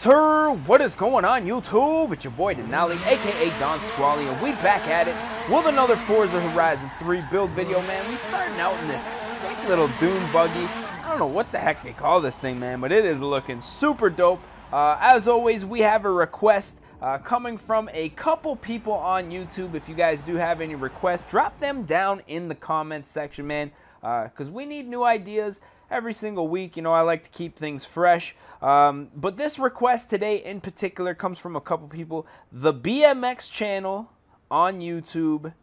sir, what is going on YouTube? It's your boy Denali, aka Don Squally, and we back at it with another Forza Horizon 3 build video, man. We starting out in this sick little dune buggy. I don't know what the heck they call this thing, man, but it is looking super dope. As always, we have a request coming from a couple people on YouTube. If you guys do have any requests, drop them down in the comments section, man, because we need new ideas every single week. You know, I like to keep things fresh. But this request today in particular comes from a couple people. The BMX channel on YouTube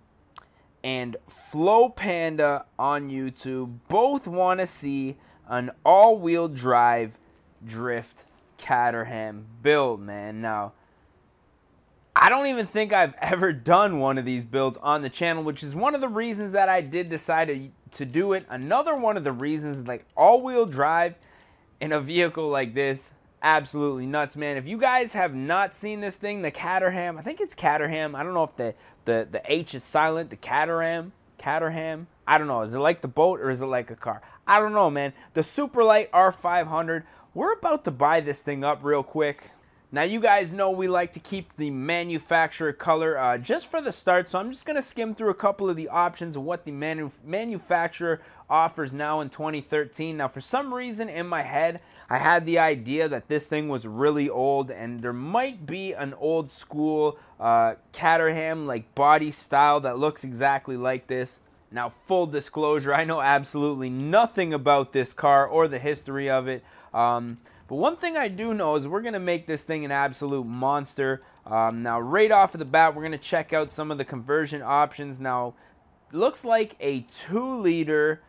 and Flow Panda on YouTube both want to see an all-wheel drive drift Caterham build, man. Now, I don't even think I've ever done one of these builds on the channel, which is one of the reasons that I did decide to do it. Another one of the reasons, like, all-wheel drive in a vehicle like this, absolutely nuts, man. If you guys have not seen this thing, the Caterham, I think it's Caterham. I don't know if the H is silent, the Caterham, I don't know. Is it like the boat or is it like a car? I don't know, man. The Superlight R500, we're about to buy this thing up real quick. Now, you guys know we like to keep the manufacturer color just for the start, so I'm just going to skim through a couple of the options of what the manufacturer offers now in 2013. Now, for some reason in my head, I had the idea that this thing was really old, and there might be an old school Caterham like body style that looks exactly like this. Now, full disclosure, I know absolutely nothing about this car or the history of it. But one thing I do know is we're going to make this thing an absolute monster. Now, right off of the bat, we're going to check out some of the conversion options. Now, looks like a 2-liter,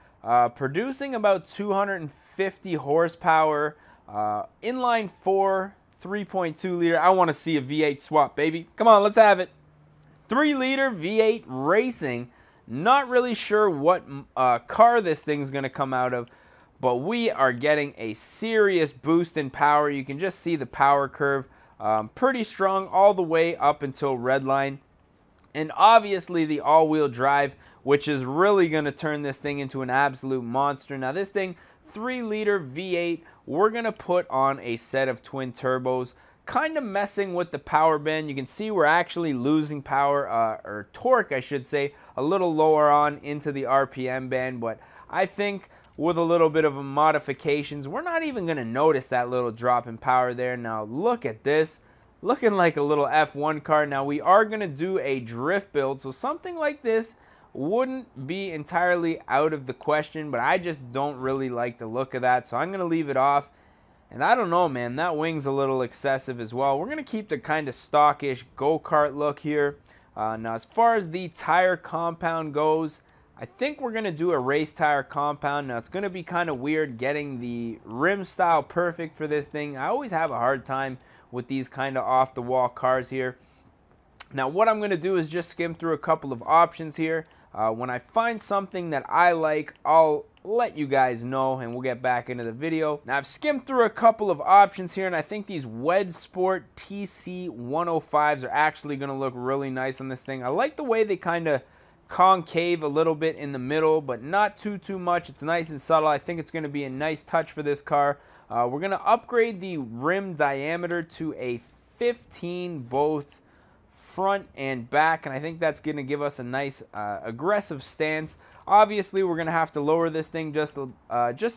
producing about 250 horsepower, inline 4, 3.2 liter. I want to see a V8 swap, baby. Come on, let's have it. 3-liter V8 racing. Not really sure what car this thing's going to come out of, but we are getting a serious boost in power. You can just see the power curve. Pretty strong all the way up until redline. And obviously the all-wheel drive, which is really going to turn this thing into an absolute monster. Now this thing, 3-liter V8, we're going to put on a set of twin turbos, kind of messing with the power band. You can see we're actually losing power, or torque I should say, a little lower on into the RPM band, but I think with a little bit of a modifications, we're not even going to notice that little drop in power there. Now look at this, looking like a little F1 car. Now we are going to do a drift build, so something like this wouldn't be entirely out of the question, but I just don't really like the look of that, so I'm going to leave it off. And I don't know, man, that wing's a little excessive as well. We're going to keep the kind of stockish go-kart look here. Now as far as the tire compound goes, I think we're going to do a race tire compound. Now, it's going to be kind of weird getting the rim style perfect for this thing. I always have a hard time with these kind of off-the-wall cars here. Now, what I'm going to do is just skim through a couple of options here. When I find something that I like, I'll let you guys know, and we'll get back into the video. Now, I've skimmed through a couple of options here, and I think these Wed Sport TC105s are actually going to look really nice on this thing. I like the way they kind of concave a little bit in the middle, but not too much. It's nice and subtle. I think it's going to be a nice touch for this car. We're going to upgrade the rim diameter to a 15, both front and back, and I think that's going to give us a nice aggressive stance. Obviously, we're going to have to lower this thing just a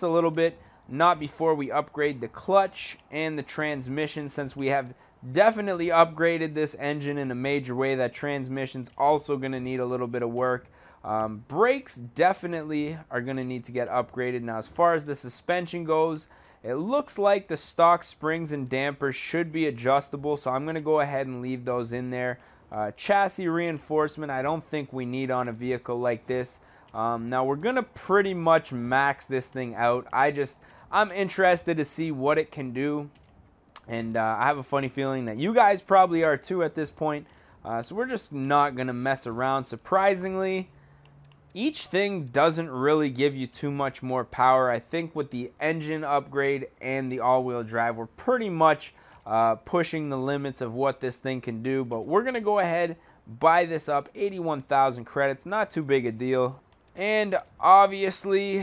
little bit, not before we upgrade the clutch and the transmission, since we have definitely upgraded this engine in a major way. That transmission's also going to need a little bit of work. Brakes definitely are going to need to get upgraded. Now, as far as the suspension goes, it looks like the stock springs and dampers should be adjustable, so I'm going to go ahead and leave those in there. Chassis reinforcement, I don't think we need on a vehicle like this. Now, we're going to pretty much max this thing out. I'm interested to see what it can do. And I have a funny feeling that you guys probably are too at this point. So we're just not going to mess around. Surprisingly, each thing doesn't really give you too much more power. I think with the engine upgrade and the all-wheel drive, we're pretty much pushing the limits of what this thing can do. But we're going to go ahead, buy this up, 81,000 credits. Not too big a deal. And obviously,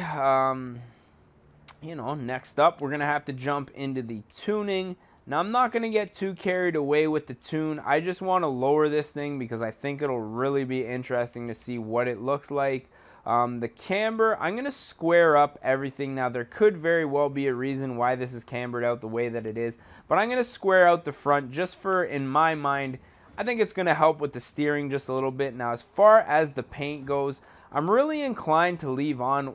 you know, next up, we're going to have to jump into the tuning. Now, I'm not going to get too carried away with the tune. I just want to lower this thing because I think it'll really be interesting to see what it looks like. The camber, I'm going to square up everything. Now, there could very well be a reason why this is cambered out the way that it is, but I'm going to square out the front just for, in my mind, I think it's going to help with the steering just a little bit. Now, as far as the paint goes, I'm really inclined to leave on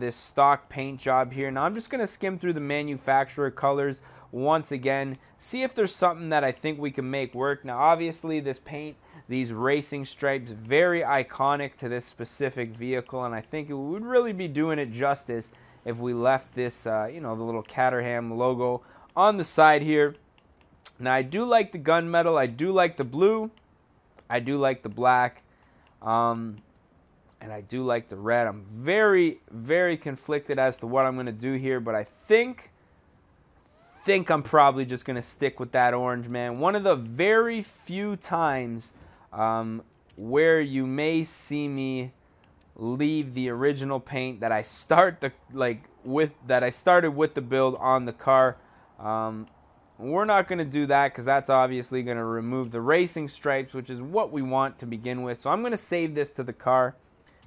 this stock paint job here. Now, I'm just going to skim through the manufacturer colors once again, see if there's something that I think we can make work. Now, obviously, this paint, these racing stripes, very iconic to this specific vehicle, and I think it would really be doing it justice if we left this, you know, the little Caterham logo on the side here. Now, I do like the gunmetal, I do like the blue, I do like the black, and I do like the red. I'm very, very conflicted as to what I'm going to do here, but I think I'm probably just going to stick with that orange, man. One of the very few times where you may see me leave the original paint that I started with the build on the car. We're not going to do that because that's obviously going to remove the racing stripes, which is what we want to begin with. So I'm going to save this to the car.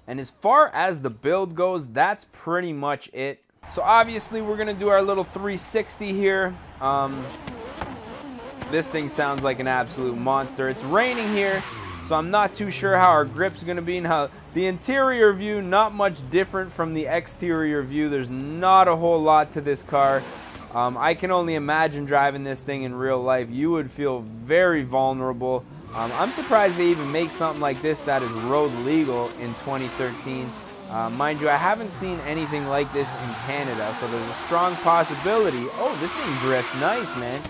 And as far as the build goes, that's pretty much it. So obviously we're going to do our little 360 here. This thing sounds like an absolute monster. It's raining here, so I'm not too sure how our grip's going to be. Now, the interior view, not much different from the exterior view. There's not a whole lot to this car. I can only imagine driving this thing in real life. You would feel very vulnerable. I'm surprised they even make something like this that is road legal in 2013. Mind you, I haven't seen anything like this in Canada, so there's a strong possibility. Oh, this thing drifts nice, man.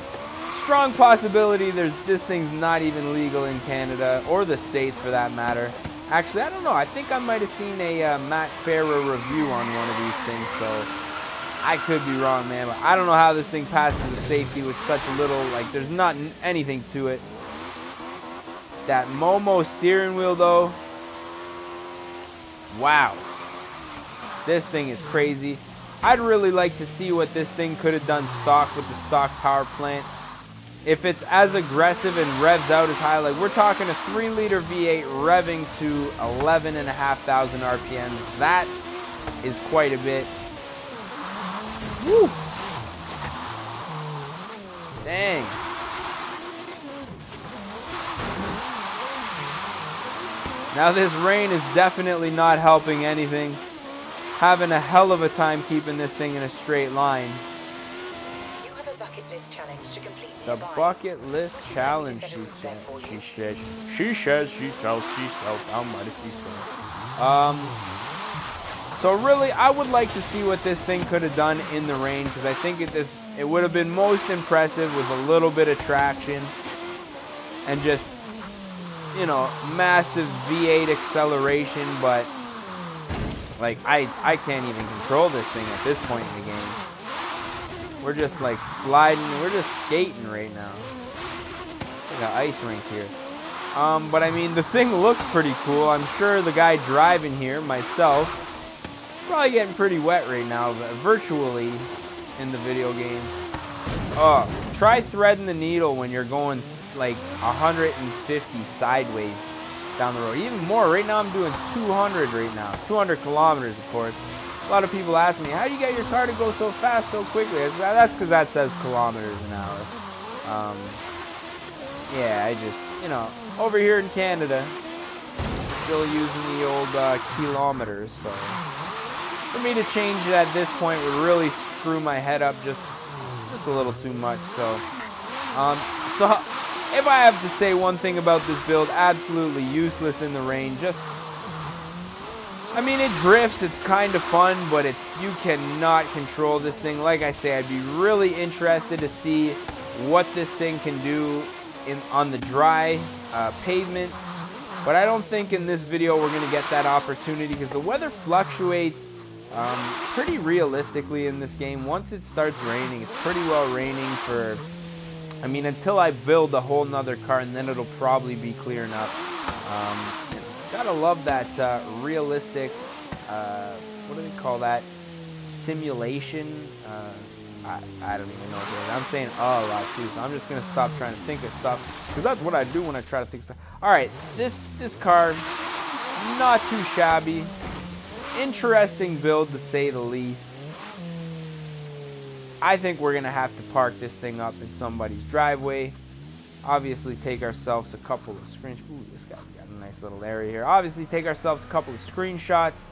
Strong possibility this thing's not even legal in Canada, or the States for that matter. Actually, I don't know. I think I might have seen a Matt Farah review on one of these things, so I could be wrong, man. But I don't know how this thing passes the safety with such a little, like, there's not anything to it. That Momo steering wheel, though. Wow. This thing is crazy. I'd really like to see what this thing could have done stock with the stock power plant. If it's as aggressive and revs out as high, like we're talking a 3-liter V8 revving to 11,500 RPMs. That is quite a bit. Woo! Dang. Now this rain is definitely not helping anything. Having a hell of a time keeping this thing in a straight line. You have a bucket list challenge to complete. The bucket list challenge, she says. So really, I would like to see what this thing could have done in the rain, because I think it would have been most impressive with a little bit of traction and just, you know, massive V8 acceleration. But like I can't even control this thing at this point in the game. We're just like sliding, we're just skating right now. Like an ice rink here. But I mean, the thing looks pretty cool. I'm sure the guy driving here, myself, probably getting pretty wet right now, but virtually in the video game. Oh, try threading the needle when you're going like 150 sideways down the road. Even more, right now I'm doing 200 right now. 200 kilometers, of course. A lot of people ask me, how do you get your car to go so fast so quickly? That's because that says kilometers an hour. Yeah, I just, you know, over here in Canada, still using the old kilometers. So for me to change it at this point would really screw my head up just a little too much. So if I have to say one thing about this build, absolutely useless in the rain. Just, I mean, it drifts, it's kind of fun, but you cannot control this thing. Like I say, I'd be really interested to see what this thing can do on the dry pavement. But I don't think in this video we're going to get that opportunity, because the weather fluctuates pretty realistically in this game. Once it starts raining, it's pretty well raining for, I mean, until I build a whole nother car, and then it'll probably be clearing up. Gotta love that realistic, what do they call that? Simulation. I don't even know what it is. I'm saying a lot too, so I'm just gonna stop trying to think of stuff, because that's what I do when I try to think of stuff. All right, this car, not too shabby, interesting build to say the least. I think we're gonna have to park this thing up in somebody's driveway. Obviously, take ourselves a couple of screenshots. Ooh, this guy's got a nice little area here. Obviously, take ourselves a couple of screenshots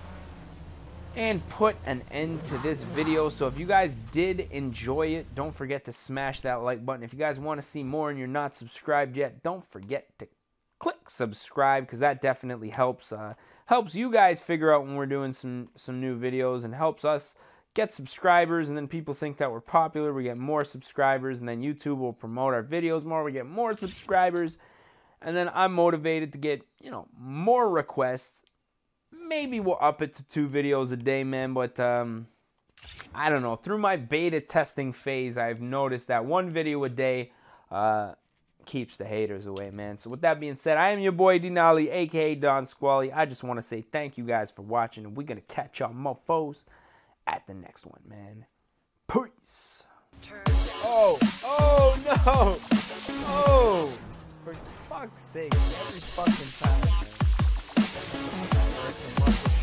and put an end to this video. So if you guys did enjoy it, don't forget to smash that like button. If you guys want to see more and you're not subscribed yet, don't forget to click subscribe, because that definitely helps you guys figure out when we're doing some new videos, and helps us get subscribers, and then people think that we're popular. We get more subscribers, and then YouTube will promote our videos more. We get more subscribers, and then I'm motivated to get, you know, more requests. Maybe we'll up it to 2 videos a day, man, but I don't know. Through my beta testing phase, I've noticed that 1 video a day keeps the haters away, man. So with that being said, I am your boy Denali, aka Don Squally. I just want to say thank you guys for watching, and we're gonna catch y'all mofos at the next one, man. Peace. Oh no! Oh, for fuck's sake, every fucking time.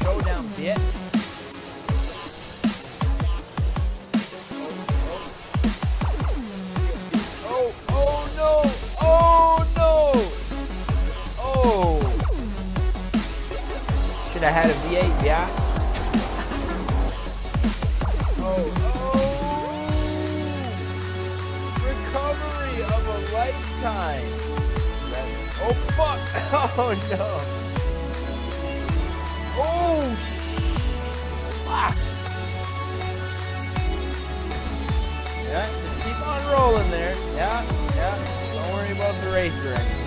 Showdown, bitch. Oh no! Oh no! Oh! Should have had a V8, yeah? Recovery of a lifetime. Oh fuck! Oh no! Oh! Fuck! Yeah, just keep on rolling there. Yeah. Don't worry about the racer anymore.